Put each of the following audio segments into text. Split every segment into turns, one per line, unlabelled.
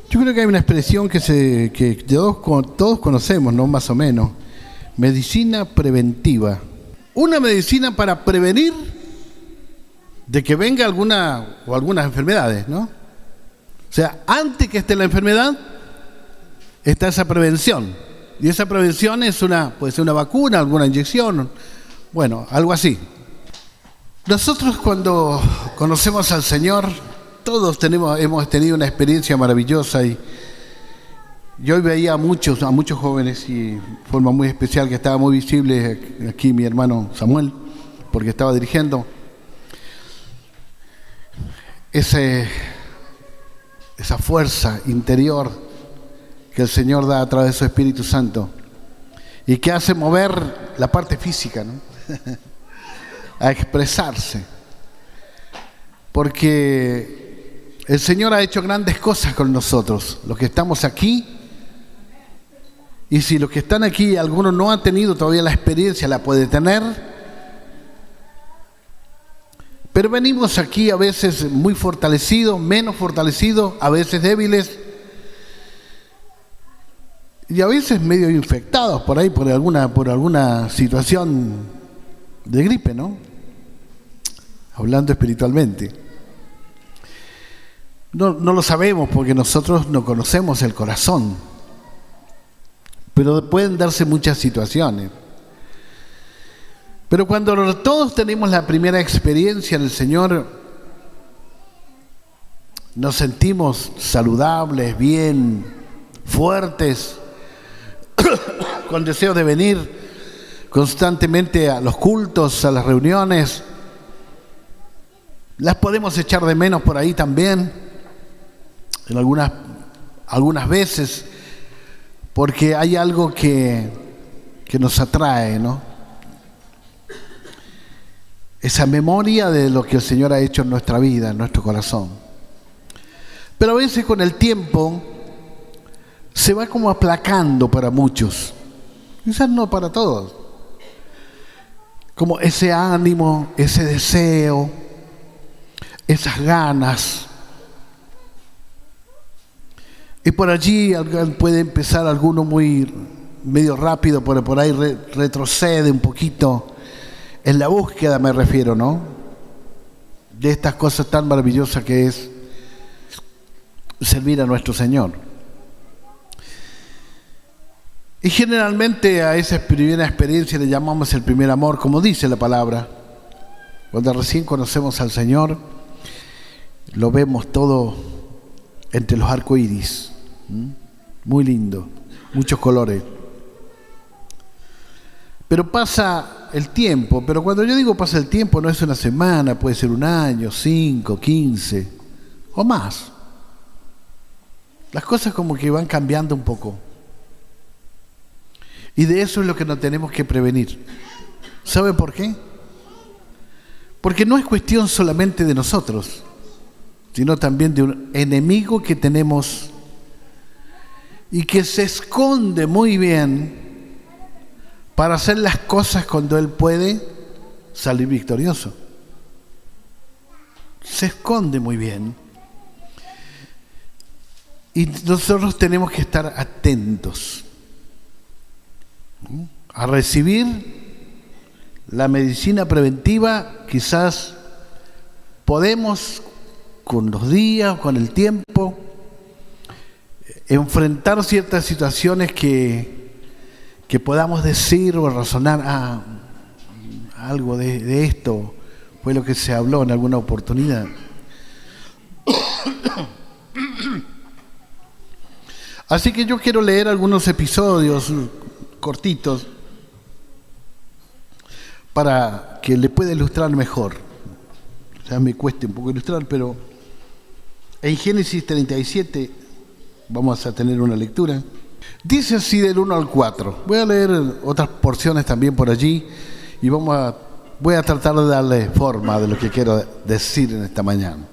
Yo creo que hay una expresión que todos conocemos, ¿no? Más o menos. Medicina preventiva. Una medicina para prevenir de que venga algunas enfermedades, ¿no? O sea, antes que esté la enfermedad, está esa prevención. Y esa prevención puede ser una vacuna, alguna inyección, bueno, algo así. Nosotros cuando conocemos al Señor, todos hemos tenido una experiencia maravillosa y hoy veía a muchos jóvenes y de forma muy especial que estaba muy visible aquí mi hermano Samuel, porque estaba dirigiendo esa fuerza interior que el Señor da a través de su Espíritu Santo y que hace mover la parte física, ¿no? A expresarse, porque el Señor ha hecho grandes cosas con nosotros, los que estamos aquí. Y si los que están aquí, algunos no han tenido todavía la experiencia, la puede tener. Pero venimos aquí a veces muy fortalecidos, menos fortalecidos, a veces débiles. Y a veces medio infectados por ahí, por alguna situación de gripe, ¿no? Hablando espiritualmente. No lo sabemos porque nosotros no conocemos el corazón. Pero pueden darse muchas situaciones. Pero cuando todos tenemos la primera experiencia del Señor, nos sentimos saludables, bien, fuertes, con deseo de venir constantemente a los cultos, a las reuniones. Las podemos echar de menos por ahí también, en algunas veces, porque hay algo que nos atrae, ¿no? Esa memoria de lo que el Señor ha hecho en nuestra vida, en nuestro corazón. Pero a veces con el tiempo se va como aplacando para muchos, quizás no para todos, como ese ánimo, ese deseo, esas ganas. Y por allí puede empezar alguno medio rápido, pero por ahí retrocede un poquito en la búsqueda, me refiero, ¿no? De estas cosas tan maravillosas que es servir a nuestro Señor. Y generalmente a esa primera experiencia le llamamos el primer amor, como dice la palabra. Cuando recién conocemos al Señor, lo vemos todo entre los arcoíris. Muy lindo, muchos colores. Pero pasa el tiempo, pero cuando yo digo pasa el tiempo no es una semana, puede ser un año, 5, 15 o más. Las cosas como que van cambiando un poco. Y de eso es lo que nos tenemos que prevenir. ¿Sabe por qué? Porque no es cuestión solamente de nosotros, sino también de un enemigo que tenemos y que se esconde muy bien para hacer las cosas cuando él puede salir victorioso. Se esconde muy bien. Y nosotros tenemos que estar atentos a recibir la medicina preventiva. Quizás podemos, con los días, con el tiempo, enfrentar ciertas situaciones que podamos decir o razonar, algo de esto fue lo que se habló en alguna oportunidad. Así que yo quiero leer algunos episodios cortitos para que le pueda ilustrar mejor. O sea, me cueste un poco ilustrar, pero en Génesis 37 vamos a tener una lectura. Dice así del 1 al 4. Voy a leer otras porciones también por allí y voy a tratar de darle forma de lo que quiero decir en esta mañana.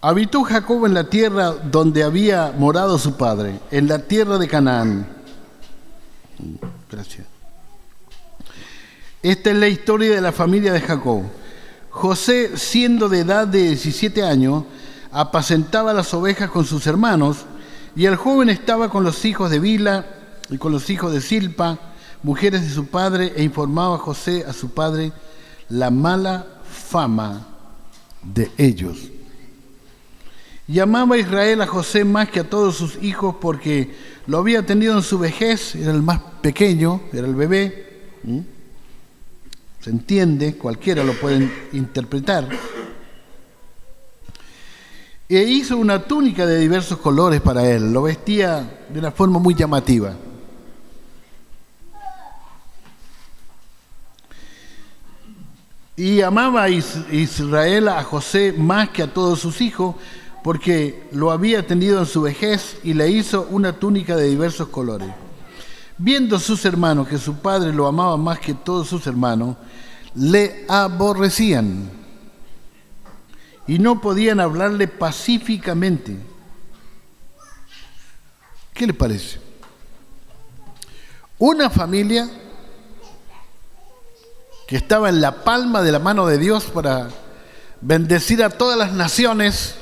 Habitó Jacob en la tierra donde había morado su padre, en la tierra de Canaán. Gracias. Esta es la historia de la familia de Jacob. José, siendo de edad de 17 años, apacentaba las ovejas con sus hermanos, y el joven estaba con los hijos de Bila y con los hijos de Silpa, mujeres de su padre, e informaba a José a su padre la mala fama de ellos. Y amaba a Israel a José más que a todos sus hijos, porque lo había tenido en su vejez, era el más pequeño, era el bebé. Se entiende, cualquiera lo puede interpretar. E hizo una túnica de diversos colores para él, lo vestía de una forma muy llamativa. Y amaba a Israel a José más que a todos sus hijos, porque lo había tenido en su vejez, y le hizo una túnica de diversos colores. Viendo sus hermanos que su padre lo amaba más que todos sus hermanos, le aborrecían y no podían hablarle pacíficamente. ¿Qué le parece? Una familia que estaba en la palma de la mano de Dios para bendecir a todas las naciones,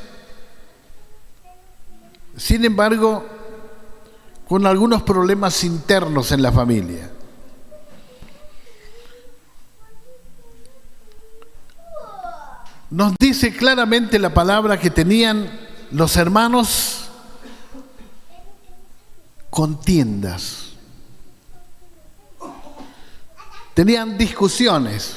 sin embargo, con algunos problemas internos en la familia. Nos dice claramente la palabra que tenían los hermanos contiendas. Tenían discusiones.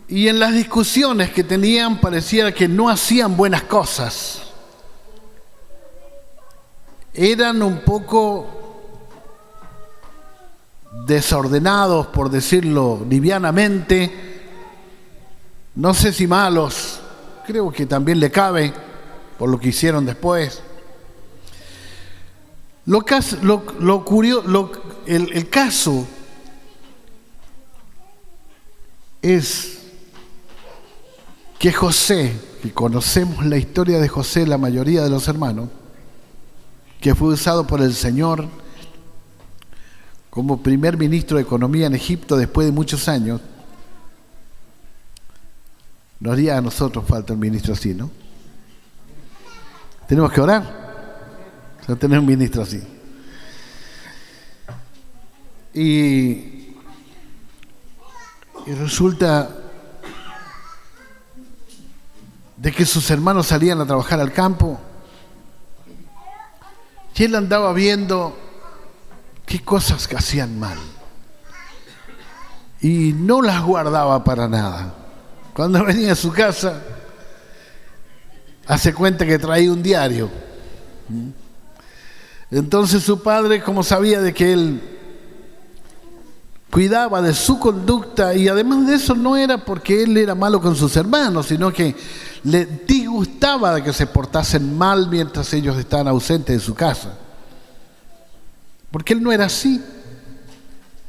Y en las discusiones que tenían pareciera que no hacían buenas cosas. Eran un poco desordenados, por decirlo livianamente, no sé si malos, creo que también le cabe por lo que hicieron después. El caso es que José, que conocemos la historia de José, la mayoría de los hermanos, que fue usado por el Señor como primer ministro de Economía en Egipto después de muchos años. Nos haría a nosotros falta un ministro así, ¿no? Tenemos que orar para tener un ministro así. Y resulta de que sus hermanos salían a trabajar al campo y él andaba viendo qué cosas que hacían mal y no las guardaba para nada. Cuando venía a su casa, hace cuenta que traía un diario. Entonces su padre, como sabía de que él cuidaba de su conducta, y además de eso no era porque él era malo con sus hermanos, sino que le disgustaba de que se portasen mal mientras ellos estaban ausentes de su casa. Porque él no era así.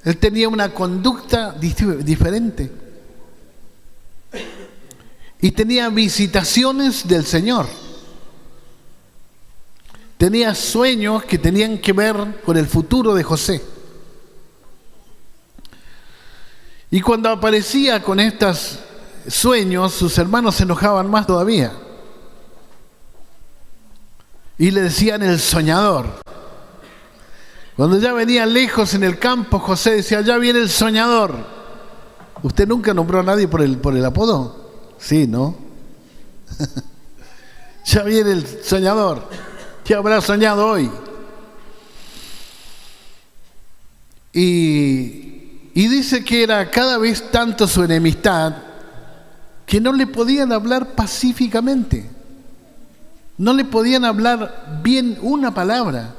Él tenía una conducta diferente. Y tenía visitaciones del Señor. Tenía sueños que tenían que ver con el futuro de José. Y cuando aparecía con estos sueños, sus hermanos se enojaban más todavía. Y le decían el soñador. Cuando ya venía lejos en el campo, José decía, ya viene el soñador. ¿Usted nunca nombró a nadie por el apodo? Sí, ¿no? Ya viene el soñador. ¿Qué habrá soñado hoy? Y dice que era cada vez tanto su enemistad que no le podían hablar pacíficamente. No le podían hablar bien una palabra,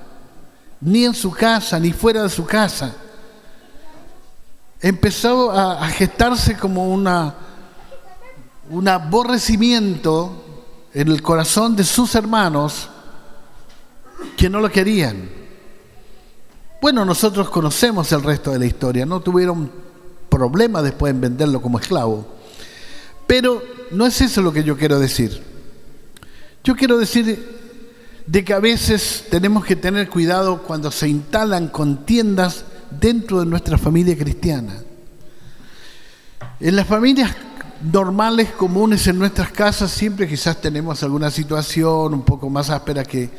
ni en su casa, ni fuera de su casa. Empezó a gestarse como un aborrecimiento en el corazón de sus hermanos que no lo querían. Bueno, nosotros conocemos el resto de la historia. No tuvieron problema después en venderlo como esclavo. Pero no es eso lo que yo quiero decir. Yo quiero decir de que a veces tenemos que tener cuidado cuando se instalan contiendas dentro de nuestra familia cristiana. En las familias normales, comunes, en nuestras casas, siempre quizás tenemos alguna situación un poco más áspera que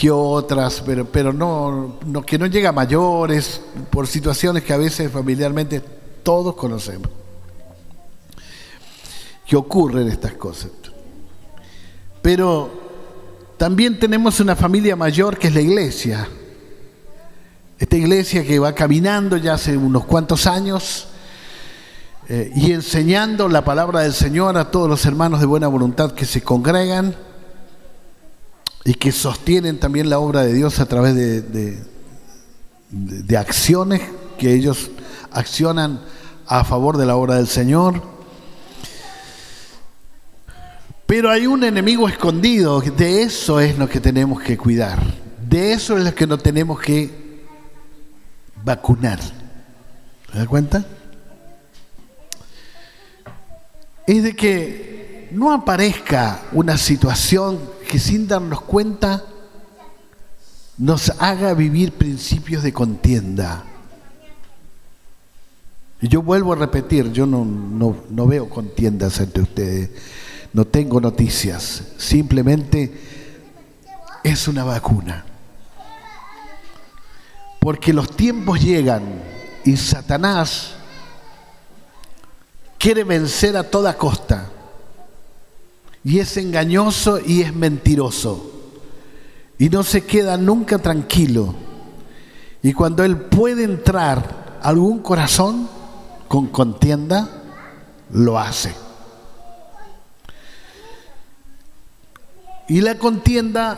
otras, pero no, que no llega a mayores, por situaciones que a veces familiarmente todos conocemos. Que ocurren estas cosas. Pero también tenemos una familia mayor que es la iglesia. Esta iglesia que va caminando ya hace unos cuantos años y enseñando la palabra del Señor a todos los hermanos de buena voluntad que se congregan y que sostienen también la obra de Dios a través de acciones que ellos accionan a favor de la obra del Señor. Pero hay un enemigo escondido, de eso es lo que tenemos que cuidar, de eso es lo que nos tenemos que vacunar. ¿Se da cuenta? Es de que no aparezca una situación que sin darnos cuenta nos haga vivir principios de contienda. Y yo vuelvo a repetir, yo no veo contiendas entre ustedes. No tengo noticias, simplemente es una vacuna. Porque los tiempos llegan y Satanás quiere vencer a toda costa. Y es engañoso y es mentiroso. Y no se queda nunca tranquilo. Y cuando él puede entrar a algún corazón con contienda, lo hace. Y la contienda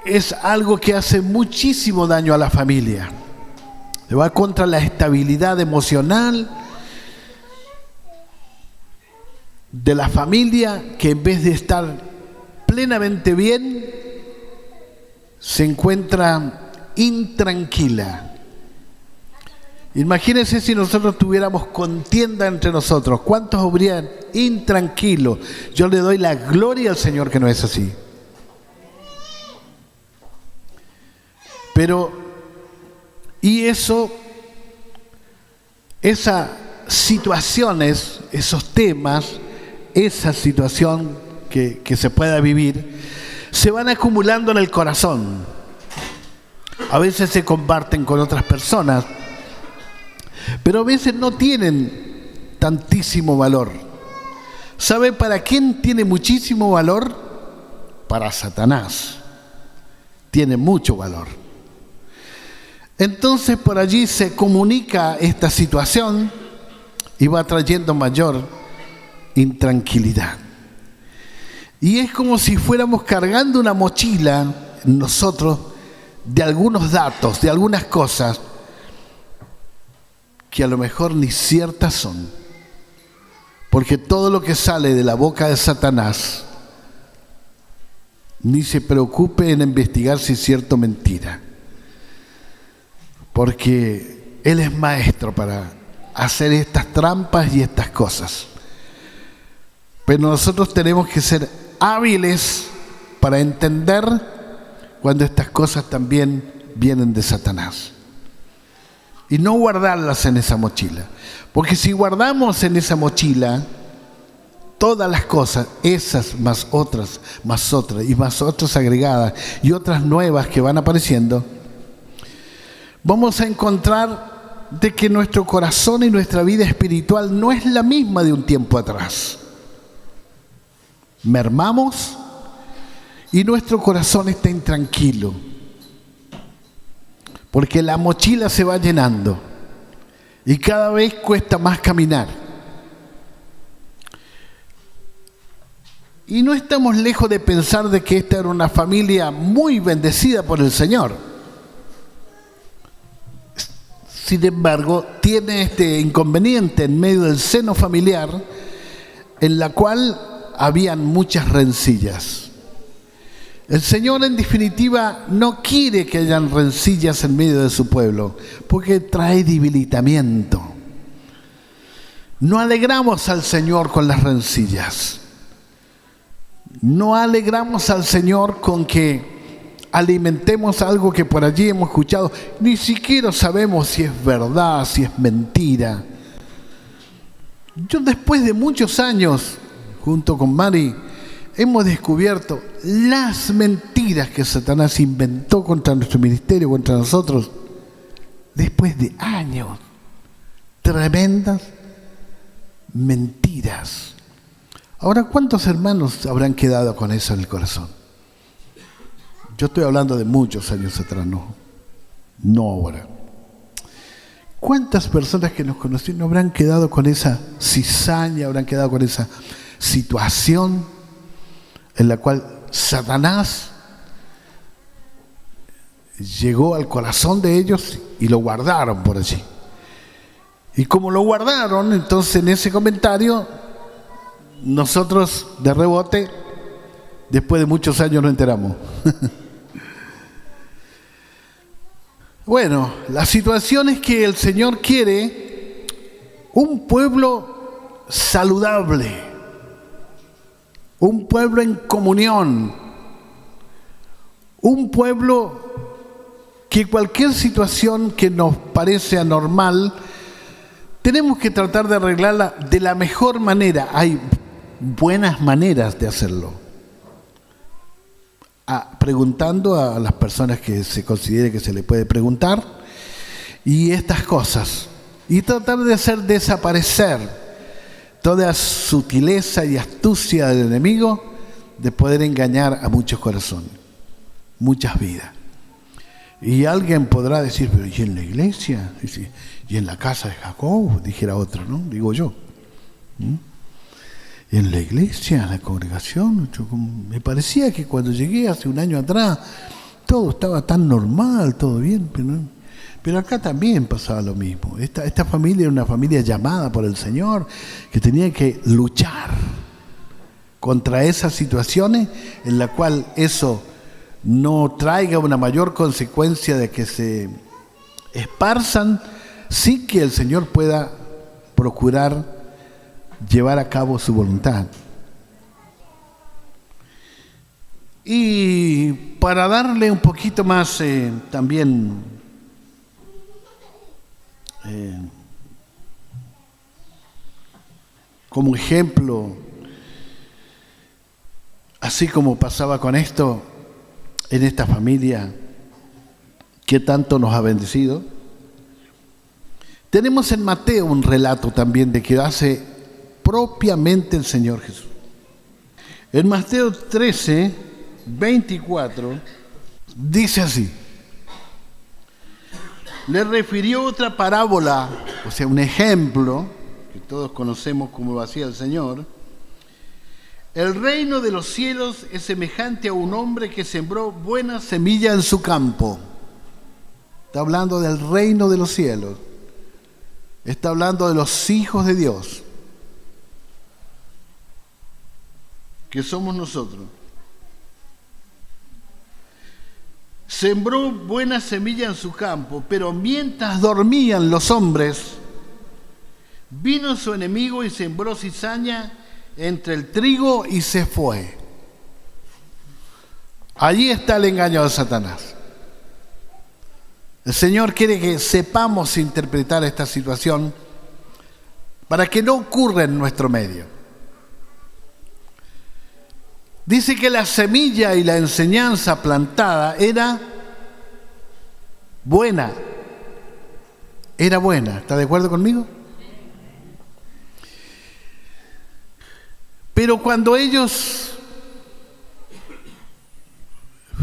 es algo que hace muchísimo daño a la familia. Se va contra la estabilidad emocional de la familia, que en vez de estar plenamente bien, se encuentra intranquila. Imagínense si nosotros tuviéramos contienda entre nosotros, ¿cuántos habrían intranquilos? Yo le doy la gloria al Señor que no es así. Pero, y eso, esas situaciones, esos temas, esa situación que se pueda vivir, se van acumulando en el corazón. A veces se comparten con otras personas, pero a veces no tienen tantísimo valor. ¿Sabe para quién tiene muchísimo valor? Para Satanás. Tiene mucho valor. Entonces por allí se comunica esta situación y va trayendo mayor intranquilidad. Y es como si fuéramos cargando una mochila nosotros de algunos datos, de algunas cosas que a lo mejor ni ciertas son, porque todo lo que sale de la boca de Satanás, ni se preocupe en investigar si es cierto o mentira, porque él es maestro para hacer estas trampas y estas cosas. Pero nosotros tenemos que ser hábiles para entender cuando estas cosas también vienen de Satanás. Y no guardarlas en esa mochila. Porque si guardamos en esa mochila todas las cosas, esas más otras y más otras agregadas y otras nuevas que van apareciendo, vamos a encontrar de que nuestro corazón y nuestra vida espiritual no es la misma de un tiempo atrás. Mermamos y nuestro corazón está intranquilo. Porque la mochila se va llenando y cada vez cuesta más caminar. Y no estamos lejos de pensar de que esta era una familia muy bendecida por el Señor. Sin embargo, tiene este inconveniente en medio del seno familiar, en la cual habían muchas rencillas. El Señor, en definitiva, no quiere que hayan rencillas en medio de su pueblo, porque trae debilitamiento. No alegramos al Señor con las rencillas. No alegramos al Señor con que alimentemos algo que por allí hemos escuchado. Ni siquiera sabemos si es verdad, si es mentira. Yo, después de muchos años, junto con Mari, hemos descubierto las mentiras que Satanás inventó contra nuestro ministerio, contra nosotros, después de años. Tremendas mentiras. Ahora, ¿cuántos hermanos habrán quedado con eso en el corazón? Yo estoy hablando de muchos años atrás, no ahora. ¿Cuántas personas que nos conocieron no habrán quedado con esa cizaña, habrán quedado con esa situación en la cual Satanás llegó al corazón de ellos y lo guardaron por allí? Y como lo guardaron, entonces en ese comentario, nosotros de rebote, después de muchos años, nos enteramos. Bueno, la situación es que el Señor quiere un pueblo saludable, un pueblo en comunión, un pueblo que cualquier situación que nos parece anormal, tenemos que tratar de arreglarla de la mejor manera. Hay buenas maneras de hacerlo. Preguntando a las personas que se considere que se le puede preguntar, y estas cosas. Y tratar de hacer desaparecer toda sutileza y astucia del enemigo de poder engañar a muchos corazones, muchas vidas. Y alguien podrá decir, pero ¿y en la iglesia? ¿Y en la casa de Jacob? Dijera otro, ¿no? Digo yo. En la iglesia, en la congregación, me parecía que cuando llegué hace un año atrás, todo estaba tan normal, todo bien, pero acá también pasaba lo mismo. Esta familia era una familia llamada por el Señor, que tenía que luchar contra esas situaciones en la cual eso no traiga una mayor consecuencia de que se esparzan, sí que el Señor pueda procurar llevar a cabo su voluntad. Y para darle un poquito más también como ejemplo, así como pasaba con esto en esta familia que tanto nos ha bendecido, tenemos en Mateo un relato también de que hace propiamente el Señor Jesús. En Mateo 13, 24, dice así: le refirió otra parábola, o sea, un ejemplo, que todos conocemos como lo hacía el Señor. El reino de los cielos es semejante a un hombre que sembró buena semilla en su campo. Está hablando del reino de los cielos. Está hablando de los hijos de Dios, que somos nosotros. Sembró buena semilla en su campo, pero mientras dormían los hombres, vino su enemigo y sembró cizaña entre el trigo y se fue. Allí está el engaño de Satanás. El Señor quiere que sepamos interpretar esta situación para que no ocurra en nuestro medio. Dice que la semilla y la enseñanza plantada era buena. Era buena. ¿Está de acuerdo conmigo? Pero cuando ellos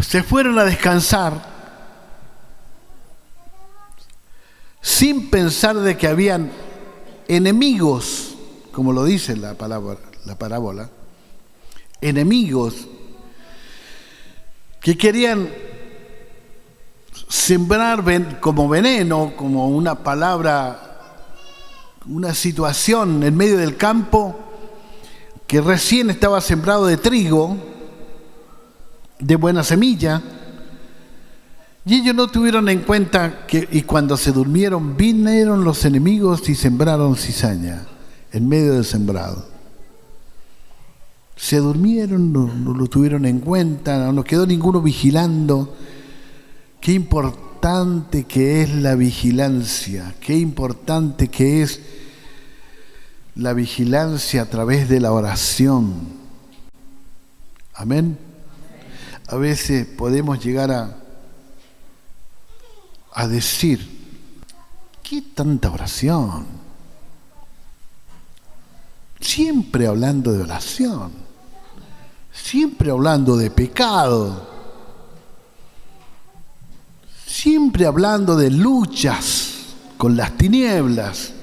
se fueron a descansar, sin pensar de que habían enemigos, como lo dice la parábola, enemigos que querían sembrar como veneno, como una palabra, una situación en medio del campo que recién estaba sembrado de trigo, de buena semilla, y ellos no tuvieron en cuenta que, y cuando se durmieron, vinieron los enemigos y sembraron cizaña en medio del sembrado. Se durmieron, no lo tuvieron en cuenta, no quedó ninguno vigilando. Qué importante que es la vigilancia, qué importante que es la vigilancia a través de la oración. Amén. A veces podemos llegar a decir, ¿qué tanta oración? Siempre hablando de oración, siempre hablando de pecado, siempre hablando de luchas con las tinieblas.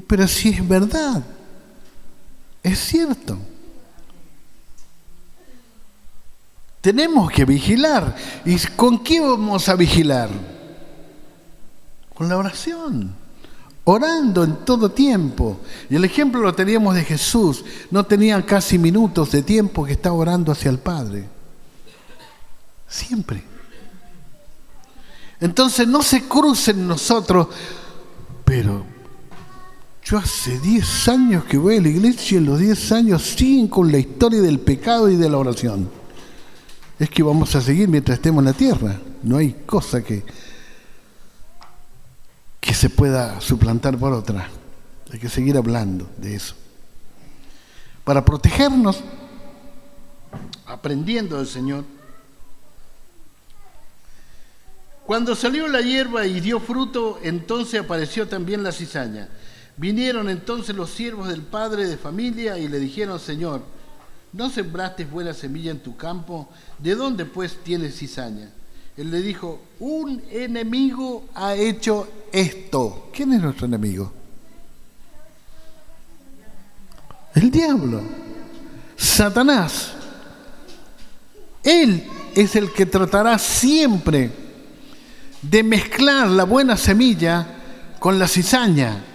Pero si es verdad, es cierto. Tenemos que vigilar. ¿Y con qué vamos a vigilar? Con la oración. Orando en todo tiempo. Y el ejemplo lo teníamos de Jesús. No tenía casi minutos de tiempo que estaba orando hacia el Padre. Siempre. Entonces no se crucen nosotros, pero yo hace 10 años que voy a la iglesia y en los 10 años siguen con la historia del pecado y de la oración. Es que vamos a seguir mientras estemos en la tierra. No hay cosa que se pueda suplantar por otra. Hay que seguir hablando de eso. Para protegernos, aprendiendo del Señor. Cuando salió la hierba y dio fruto, entonces apareció también la cizaña. Vinieron entonces los siervos del padre de familia y le dijeron: Señor, ¿no sembraste buena semilla en tu campo? ¿De dónde pues tienes cizaña? Él le dijo: un enemigo ha hecho esto. ¿Quién es nuestro enemigo? El diablo, Satanás. Él es el que tratará siempre de mezclar la buena semilla con la cizaña.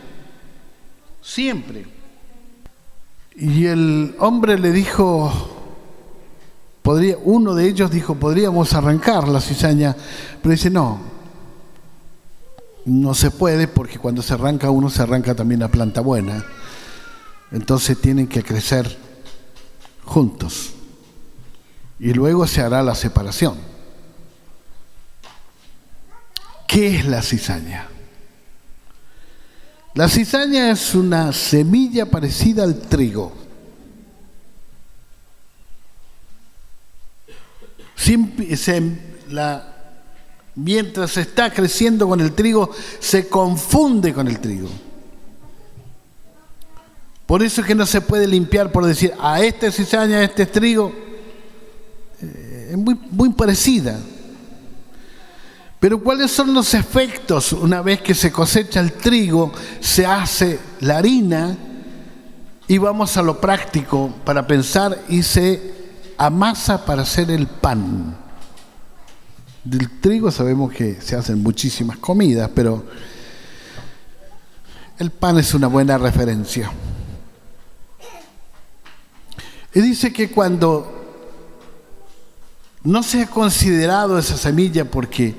Siempre. Y el hombre le dijo, uno de ellos dijo, podríamos arrancar la cizaña, pero dice, no se puede, porque cuando se arranca uno, se arranca también la planta buena. Entonces tienen que crecer juntos. Y luego se hará la separación. ¿Qué es la cizaña? La cizaña es una semilla parecida al trigo. Mientras está creciendo con el trigo, se confunde con el trigo. Por eso es que no se puede limpiar por decir, esta es cizaña, este es trigo. Es muy parecida. Pero ¿cuáles son los efectos? Una vez que se cosecha el trigo, se hace la harina y vamos a lo práctico para pensar, y se amasa para hacer el pan. Del trigo sabemos que se hacen muchísimas comidas, pero el pan es una buena referencia. Y dice que cuando no se ha considerado esa semilla, porque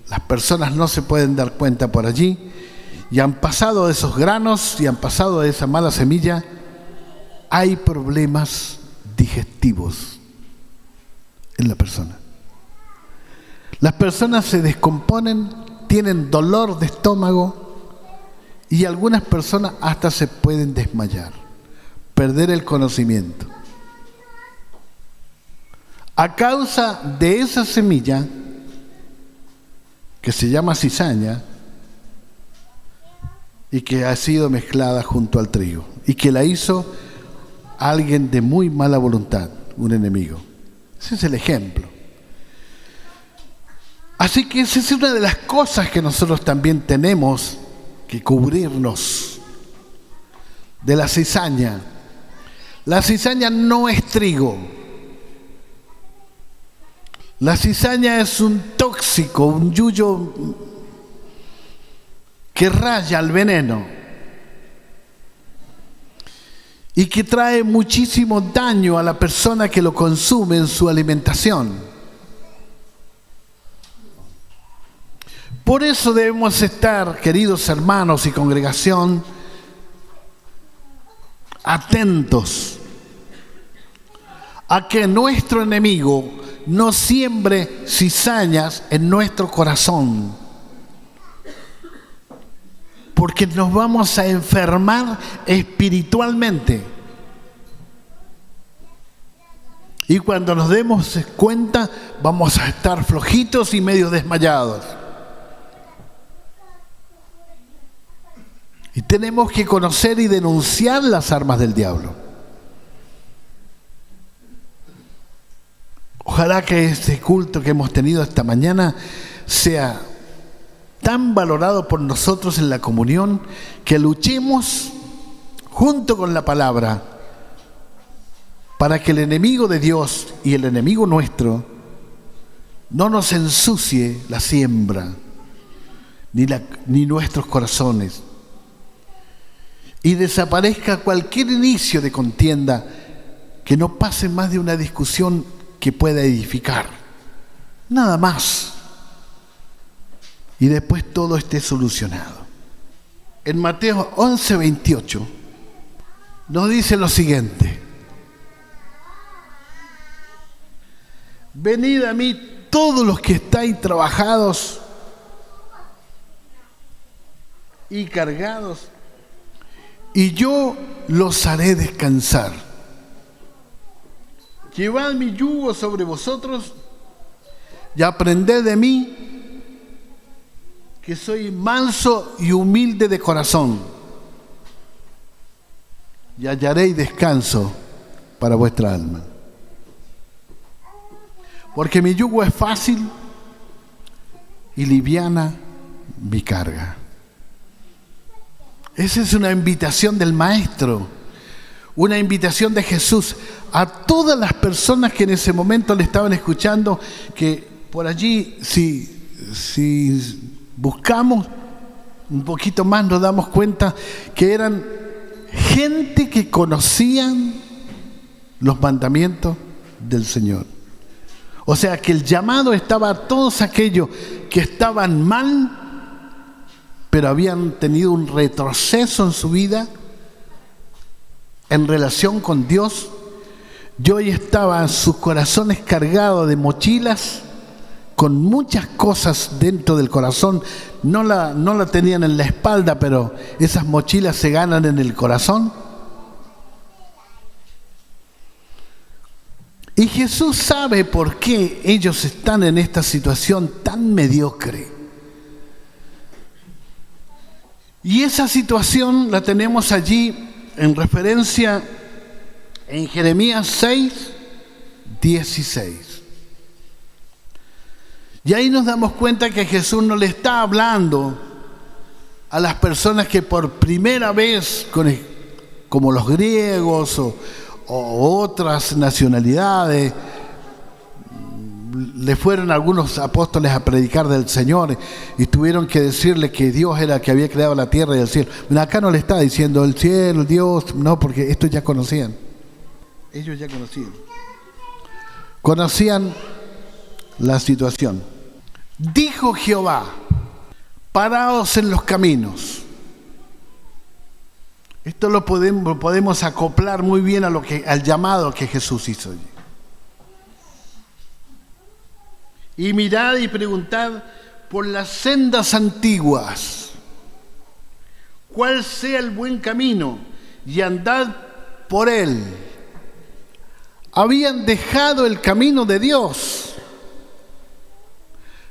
las personas no se pueden dar cuenta por allí, y han pasado de esos granos y han pasado de esa mala semilla, hay problemas digestivos en la persona. Las personas se descomponen, tienen dolor de estómago y algunas personas hasta se pueden desmayar, perder el conocimiento. A causa de esa semilla que se llama cizaña y que ha sido mezclada junto al trigo y que la hizo alguien de muy mala voluntad, un enemigo. Ese es el ejemplo. Así que esa es una de las cosas que nosotros también tenemos que cubrirnos de la cizaña. La cizaña no es trigo. La cizaña es un tóxico, un yuyo que raya al veneno y que trae muchísimo daño a la persona que lo consume en su alimentación. Por eso debemos estar, queridos hermanos y congregación, atentos a que nuestro enemigo no siembre cizañas en nuestro corazón, porque nos vamos a enfermar espiritualmente. Y cuando nos demos cuenta, vamos a estar flojitos y medio desmayados. Y tenemos que conocer y denunciar las armas del diablo. Ojalá que este culto que hemos tenido esta mañana sea tan valorado por nosotros en la comunión, que luchemos junto con la palabra para que el enemigo de Dios y el enemigo nuestro no nos ensucie la siembra ni nuestros corazones, y desaparezca cualquier inicio de contienda que no pase más de una discusión que pueda edificar, nada más, y después todo esté solucionado. En Mateo 11:28 nos dice lo siguiente: venid a mí todos los que estáis trabajados y cargados, y yo los haré descansar. Llevad mi yugo sobre vosotros y aprended de mí, que soy manso y humilde de corazón, y hallaréis descanso para vuestra alma. Porque mi yugo es fácil y liviana mi carga. Esa es una invitación del Maestro, una invitación de Jesús a todas las personas que en ese momento le estaban escuchando, que por allí, si buscamos un poquito más, nos damos cuenta que eran gente que conocían los mandamientos del Señor. O sea que el llamado estaba a todos aquellos que estaban mal, pero habían tenido un retroceso en su vida en relación con Dios, y hoy estaban sus corazones cargados de mochilas con muchas cosas dentro del corazón. No la tenían en la espalda, pero esas mochilas se ganan en el corazón. Y Jesús sabe por qué ellos están en esta situación tan mediocre. Y esa situación la tenemos allí en referencia en Jeremías 6:16. Y ahí nos damos cuenta que Jesús no le está hablando a las personas que por primera vez, como los griegos o otras nacionalidades, le fueron algunos apóstoles a predicar del Señor y tuvieron que decirle que Dios era el que había creado la tierra y el cielo. Acá no le está diciendo el cielo, el Dios, no, porque estos ya conocían. Ellos ya conocían la situación. Dijo Jehová: paraos en los caminos. Esto lo podemos acoplar muy bien al llamado que Jesús hizo. Y mirad y preguntad por las sendas antiguas, cuál sea el buen camino, y andad por él. Habían dejado el camino de Dios,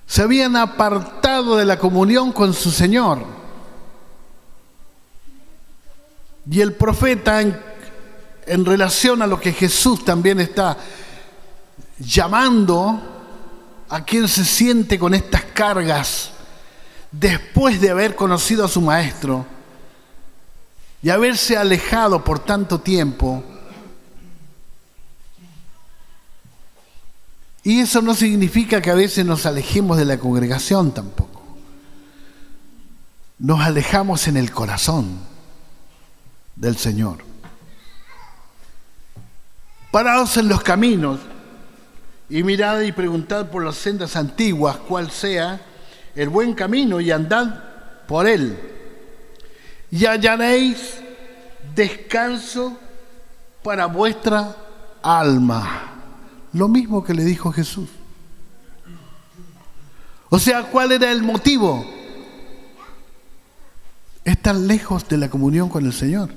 se habían apartado de la comunión con su Señor. Y el profeta, en relación a lo que Jesús también está llamando a quien se siente con estas cargas después de haber conocido a su Maestro y haberse alejado por tanto tiempo. Y eso no significa que a veces nos alejemos de la congregación tampoco. Nos alejamos en el corazón del Señor. Paraos en los caminos y mirad y preguntad por las sendas antiguas cuál sea el buen camino, y andad por él, y hallaréis descanso para vuestra alma. Lo mismo que le dijo Jesús. O sea, ¿cuál era el motivo? Están lejos de la comunión con el Señor.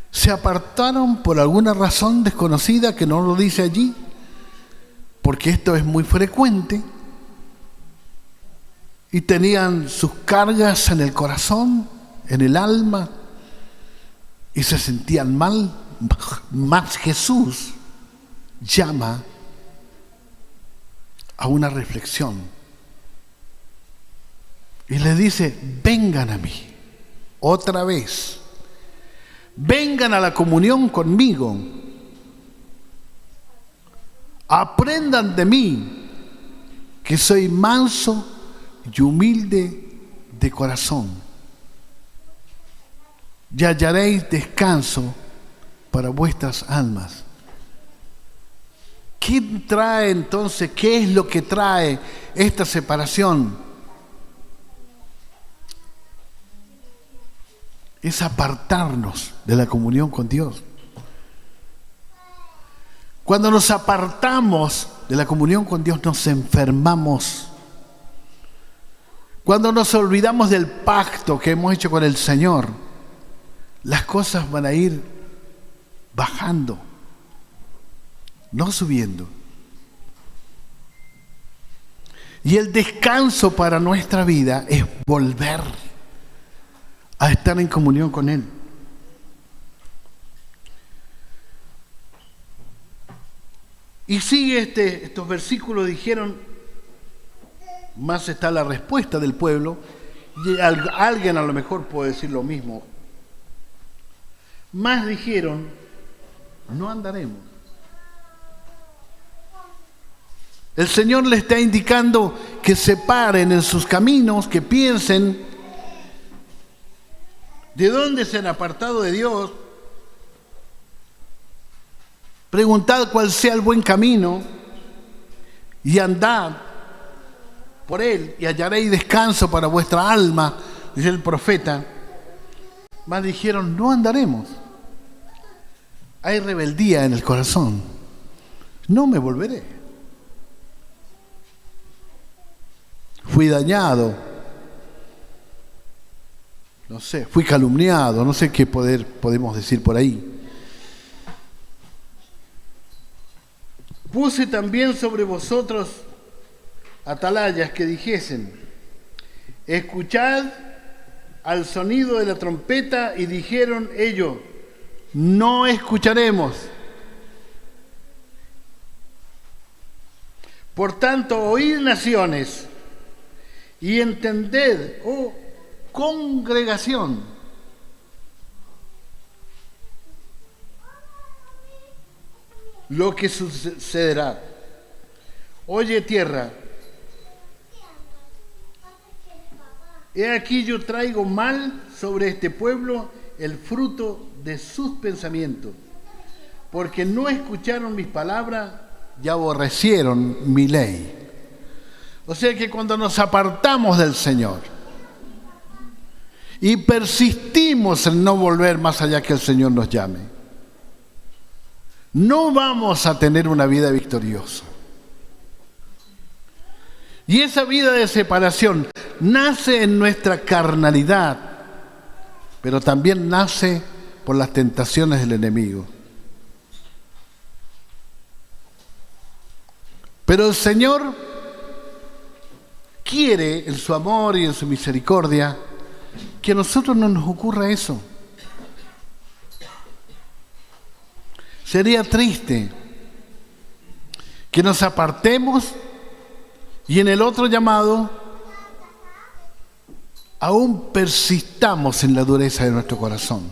Se apartaron por alguna razón desconocida que no lo dice allí, porque esto es muy frecuente, y tenían sus cargas en el corazón, en el alma, y se sentían mal. Más Jesús llama a una reflexión y les dice: vengan a mí otra vez, vengan a la comunión conmigo, aprendan de mí, que soy manso y humilde de corazón, y hallaréis descanso para vuestras almas. ¿Qué trae entonces? ¿Qué es lo que trae esta separación? Es apartarnos de la comunión con Dios. Cuando nos apartamos de la comunión con Dios, nos enfermamos. Cuando nos olvidamos del pacto que hemos hecho con el Señor, las cosas van a ir bajando, no subiendo. Y el descanso para nuestra vida es volver a estar en comunión con Él. Y sigue estos versículos, dijeron, más está la respuesta del pueblo, y alguien a lo mejor puede decir lo mismo. Más dijeron, no andaremos. El Señor le está indicando que se paren en sus caminos, que piensen de dónde se han apartado de Dios. Preguntad cuál sea el buen camino y andad por él y hallaréis descanso para vuestra alma, dice el profeta. Mas dijeron, no andaremos. Hay rebeldía en el corazón. No me volveré. Fui dañado. No sé, fui calumniado. No sé qué podemos decir por ahí. Puse también sobre vosotros atalayas que dijesen, escuchad al sonido de la trompeta, y dijeron ellos, no escucharemos. Por tanto, oíd naciones y entended, oh congregación, lo que sucederá. Oye tierra, he aquí yo traigo mal sobre este pueblo el fruto de sus pensamientos, porque no escucharon mis palabras y aborrecieron mi ley. O sea que cuando nos apartamos del Señor y persistimos en no volver más allá que el Señor nos llame, no vamos a tener una vida victoriosa. Y esa vida de separación nace en nuestra carnalidad, pero también nace por las tentaciones del enemigo. Pero el Señor quiere, en su amor y en su misericordia, que a nosotros no nos ocurra eso. Sería triste que nos apartemos y en el otro llamado aún persistamos en la dureza de nuestro corazón.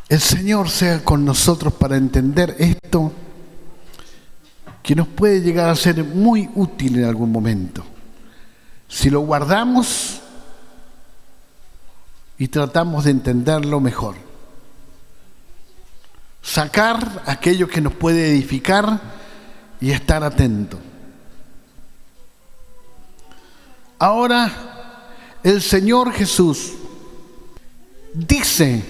El Señor sea con nosotros para entender esto, que nos puede llegar a ser muy útil en algún momento, si lo guardamos y tratamos de entenderlo mejor. Sacar aquello que nos puede edificar y estar atento. Ahora el Señor Jesús dice: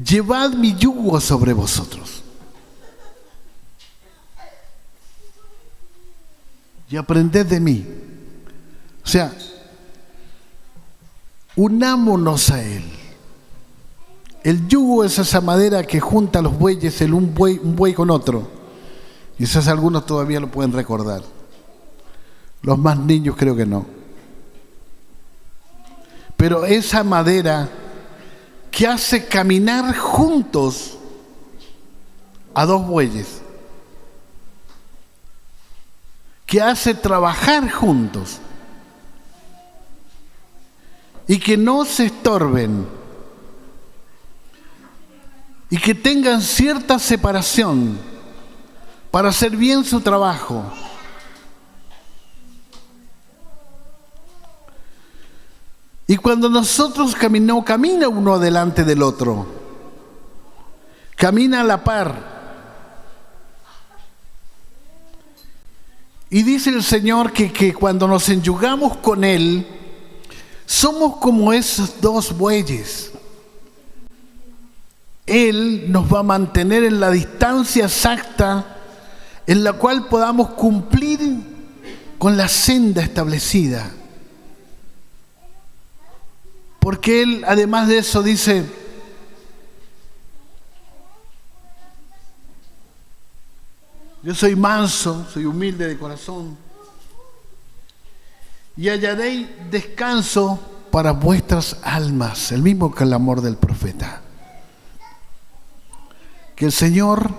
llevad mi yugo sobre vosotros y aprended de mí. O sea, unámonos a Él. El yugo es esa madera que junta los bueyes, un buey con otro. Quizás algunos todavía lo pueden recordar. Los más niños creo que no. Pero esa madera que hace caminar juntos a dos bueyes, que hace trabajar juntos y que no se estorben y que tengan cierta separación para hacer bien su trabajo. Y cuando nosotros camina uno delante del otro, camina a la par. Y dice el Señor que cuando nos enyugamos con Él, somos como esos dos bueyes. Él nos va a mantener en la distancia exacta en la cual podamos cumplir con la senda establecida. Porque Él, además de eso, dice: yo soy manso, soy humilde de corazón, y hallaréis descanso para vuestras almas. El mismo clamor del profeta. Que el Señor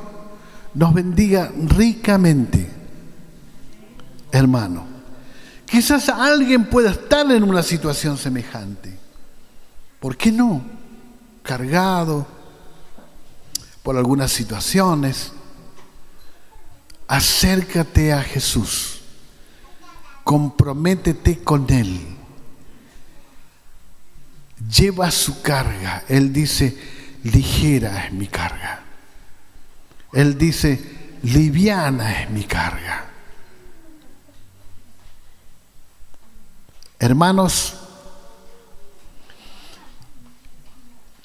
nos bendiga ricamente, hermano. Quizás alguien pueda estar en una situación semejante. ¿Por qué no? Cargado por algunas situaciones. Acércate a Jesús. Comprométete con Él. Lleva su carga. Él dice: ligera es mi carga. Él dice: liviana es mi carga. Hermanos,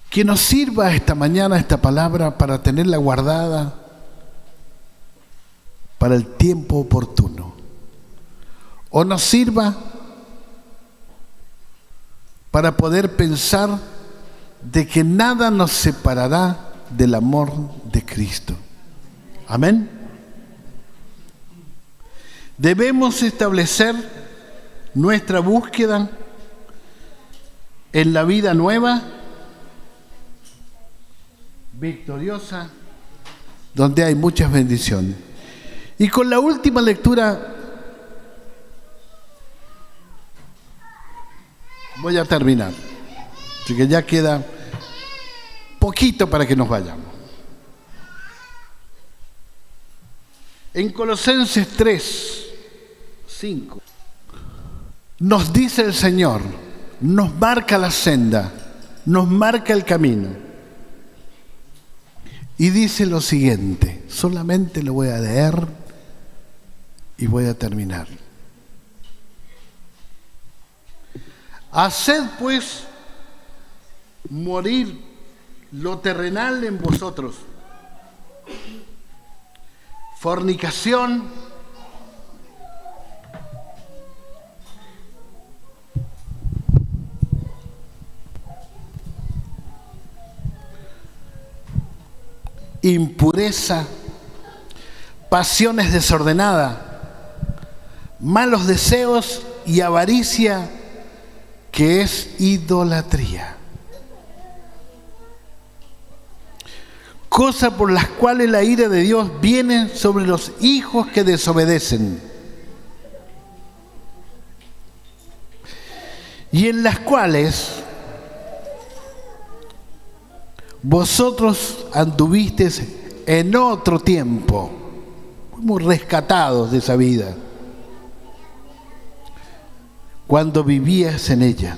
que nos sirva esta mañana esta palabra para tenerla guardada para el tiempo oportuno. O nos sirva para poder pensar de que nada nos separará del amor de Cristo. Amén. Debemos establecer nuestra búsqueda en la vida nueva, victoriosa, donde hay muchas bendiciones. Y con la última lectura voy a terminar. Así que ya queda poquito para que nos vayamos. En Colosenses 3:5 nos dice el Señor, nos marca la senda, nos marca el camino. Y dice lo siguiente, solamente lo voy a leer y voy a terminar. Haced pues morir lo terrenal en vosotros: fornicación, impureza, pasiones desordenadas, malos deseos y avaricia, que es idolatría. Cosa por las cuales la ira de Dios viene sobre los hijos que desobedecen, y en las cuales vosotros anduvisteis en otro tiempo. Fuimos rescatados de esa vida cuando vivías en ella.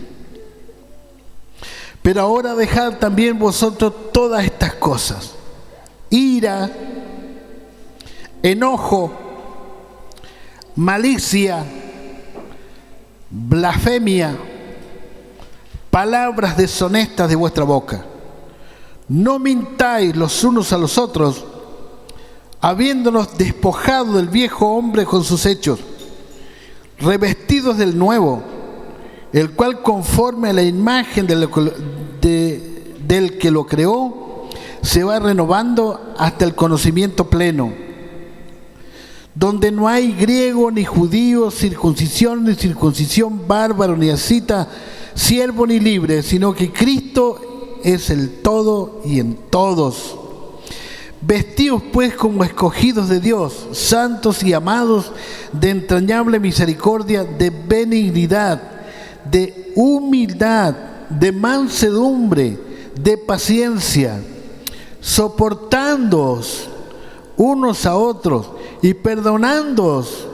Pero ahora dejad también vosotros todas estas cosas: ira, enojo, malicia, blasfemia, palabras deshonestas de vuestra boca. No mintáis los unos a los otros, habiéndonos despojado del viejo hombre con sus hechos, revestidos del nuevo, el cual conforme a la imagen del que lo creó, se va renovando hasta el conocimiento pleno, donde no hay griego ni judío, circuncisión ni circuncisión, bárbaro ni ascita, siervo ni libre, sino que Cristo es el todo y en todos. Vestíos pues como escogidos de Dios, santos y amados, de entrañable misericordia, de benignidad, de humildad, de mansedumbre, de paciencia, soportándoos unos a otros y perdonándoos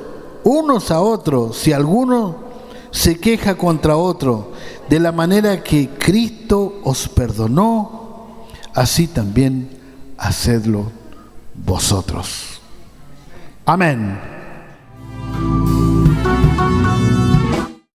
unos a otros si alguno se queja contra otro, de la manera que Cristo os perdonó, así también hacedlo vosotros. Amén.